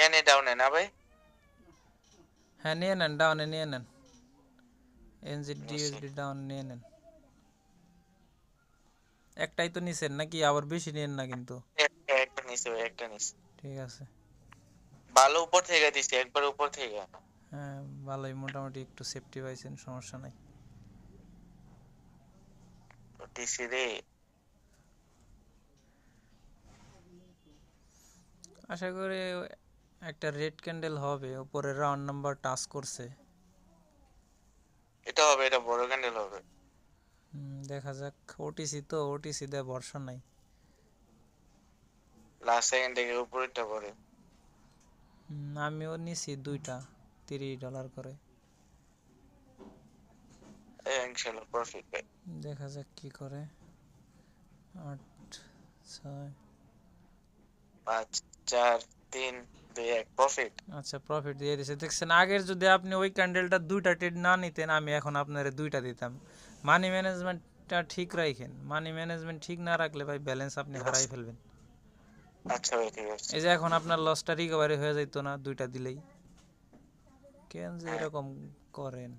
এনে ডাউনে না ভাই? হ্যাঁ নিয়ে নেন, ডাউনে নিয়ে নেন, নিছি। এনজিডিউএসডি ডাউন নিয়ে নেন। একটাই তো নিছেন নাকি আবার বেশি নিয়েন না কিন্তু? একটা নিছি ভাই, একটা নিছি। ঠিক আছে। ভালো উপর থেকে দিছি, একবার উপর থেকে। হ্যাঁ ভালোই, মোটামুটি একটু সেফটি পাইছেন, সমস্যা নাই। দিছি রে। আশা করি একটা রেড ক্যান্ডেল হবে, উপরে রাউন্ড নাম্বার টাচ করছে। এটা হবে, এটা বড় ক্যান্ডেল হবে। দেখা যাক, ওটিসি তো, ওটিসি দেয় ভরসা নাই। লাস্ট সেকেন্ড থেকে উপরেরটা পড়ে। আমিও নিছি দুইটা, $30 করে। ইনশাল্লাহ প্রফিট ভাই। দেখা যাক কি করে। 8, 6। 5 4 3 2 1 প্রফিট। আচ্ছা প্রফিট দিয়ে দিছে দেখছেন। আগের যদি আপনি ওই ক্যান্ডেলটা দুইটা ট্রেড না নিতেন, আমি এখন আপনার দুইটা দিতাম। মানি ম্যানেজমেন্টটা ঠিক রাখেন, মানি ম্যানেজমেন্ট ঠিক না রাখলে ভাই ব্যালেন্স আপনি হারাই ফেলবেন। আচ্ছা ভাই ঠিক আছে। এই যে এখন আপনার লসটা রিকভারি হয়ে যেত না দুইটা দিলেই। কেন যে হ্যাঁ এরকম করেন?